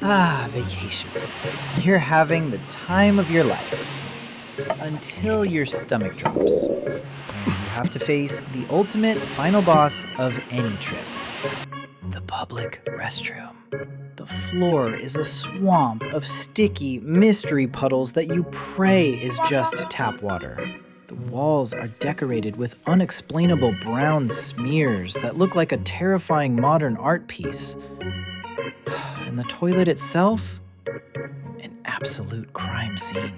Vacation. You're having the time of your life. Until your stomach drops. And you have to face the ultimate final boss of any trip. The public restroom. The floor is a swamp of sticky mystery puddles that you pray is just tap water. The walls are decorated with unexplainable brown smears that look like a terrifying modern art piece. And the toilet itself? An absolute crime scene.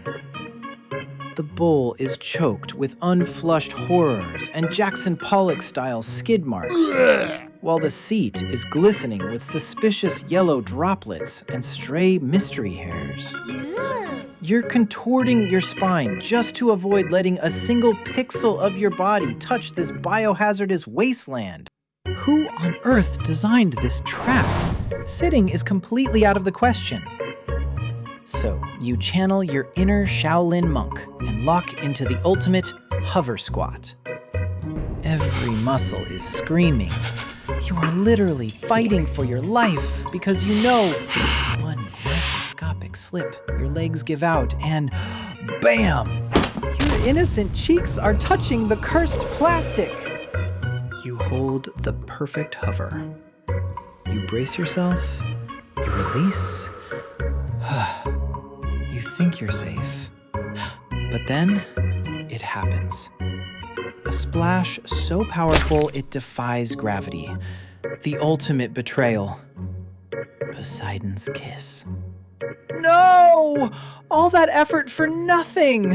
The bowl is choked with unflushed horrors and Jackson Pollock-style skid marks, while the seat is glistening with suspicious yellow droplets and stray mystery hairs. You're contorting your spine just to avoid letting a single pixel of your body touch this biohazardous wasteland. Who on earth designed this trap? Sitting is completely out of the question. So, you channel your inner Shaolin monk and lock into the ultimate hover squat. Every muscle is screaming. You are literally fighting for your life because you know one microscopic slip, your legs give out, and bam! Your innocent cheeks are touching the cursed plastic. You hold the perfect hover. You brace yourself, you release. You think you're safe. But then, it happens. A splash so powerful it defies gravity. The ultimate betrayal. Poseidon's kiss. No! All that effort for nothing!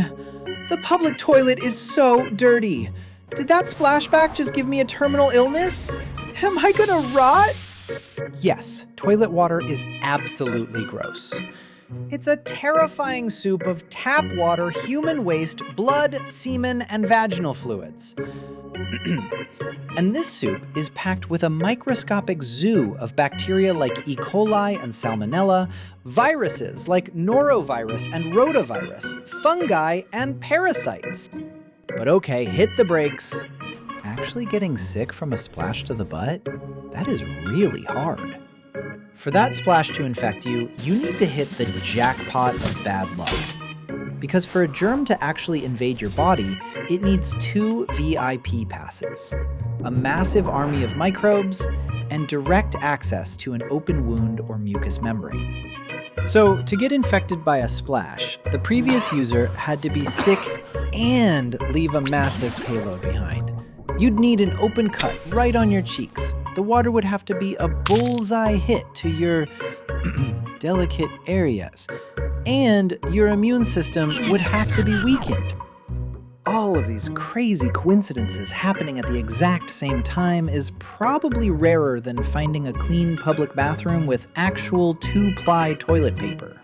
The public toilet is so dirty. Did that splashback just give me a terminal illness? Am I gonna rot? Yes, toilet water is absolutely gross. It's a terrifying soup of tap water, human waste, blood, semen, and vaginal fluids. And this soup is packed with a microscopic zoo of bacteria like E. coli and Salmonella, viruses like Norovirus and Rotavirus, fungi, and parasites. But okay, hit the brakes. Actually getting sick from a splash to the butt? That is really hard. For that splash to infect you, you need to hit the jackpot of bad luck. Because for a germ to actually invade your body, it needs 2 VIP passes, a massive army of microbes, and direct access to an open wound or mucous membrane. So to get infected by a splash, the previous user had to be sick and leave a massive payload behind. You'd need an open cut right on your cheeks. The water would have to be a bullseye hit to your delicate areas, and your immune system would have to be weakened. All of these crazy coincidences happening at the exact same time is probably rarer than finding a clean public bathroom with actual 2-ply toilet paper.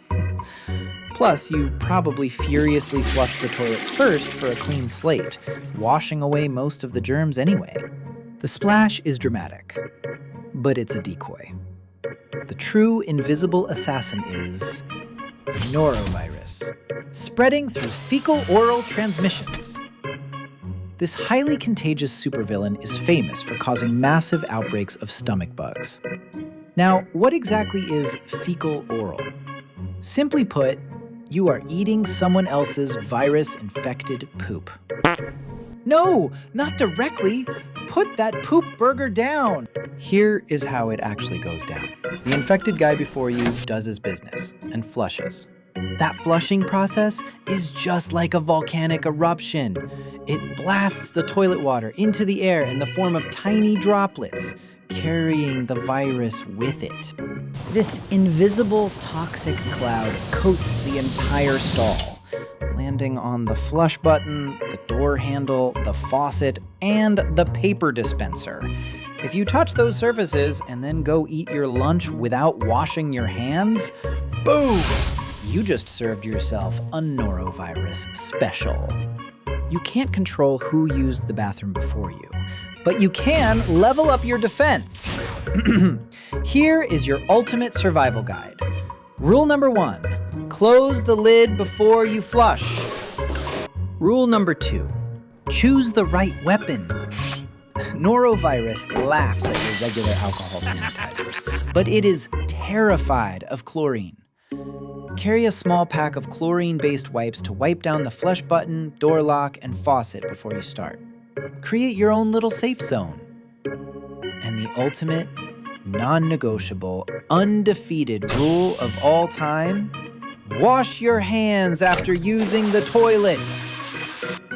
Plus, you probably furiously flush the toilet first for a clean slate, washing away most of the germs anyway. The splash is dramatic, but it's a decoy. The true invisible assassin is Norovirus, spreading through fecal-oral transmissions. This highly contagious supervillain is famous for causing massive outbreaks of stomach bugs. Now, what exactly is fecal-oral? Simply put, you are eating someone else's virus-infected poop. No, not directly. Put that poop burger down. Here is how it actually goes down. The infected guy before you does his business and flushes. That flushing process is just like a volcanic eruption. It blasts the toilet water into the air in the form of tiny droplets, carrying the virus with it. This invisible toxic cloud coats the entire stall, landing on the flush button, the door handle, the faucet, and the paper dispenser. If you touch those surfaces and then go eat your lunch without washing your hands, boom! You just served yourself a norovirus special. You can't control who used the bathroom before you, but you can level up your defense. Here is your ultimate survival guide. Rule number 1, close the lid before you flush. Rule number 2, choose the right weapon. Norovirus laughs at your regular alcohol sanitizers, but it is terrified of chlorine. Carry a small pack of chlorine-based wipes to wipe down the flush button, door lock, and faucet before you start. Create your own little safe zone. And the ultimate, non-negotiable, undefeated rule of all time: wash your hands after using the toilet.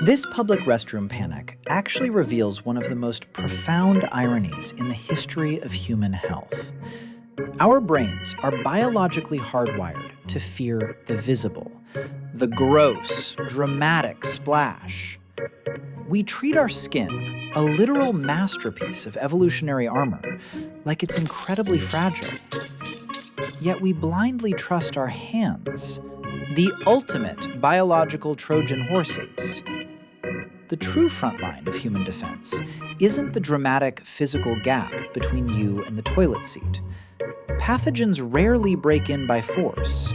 This public restroom panic actually reveals one of the most profound ironies in the history of human health. Our brains are biologically hardwired to fear the visible, the gross, dramatic splash. We treat our skin, a literal masterpiece of evolutionary armor, like it's incredibly fragile. Yet we blindly trust our hands, the ultimate biological Trojan horses. The true front line of human defense isn't the dramatic physical gap between you and the toilet seat. Pathogens rarely break in by force.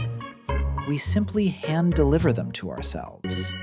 We simply hand deliver them to ourselves.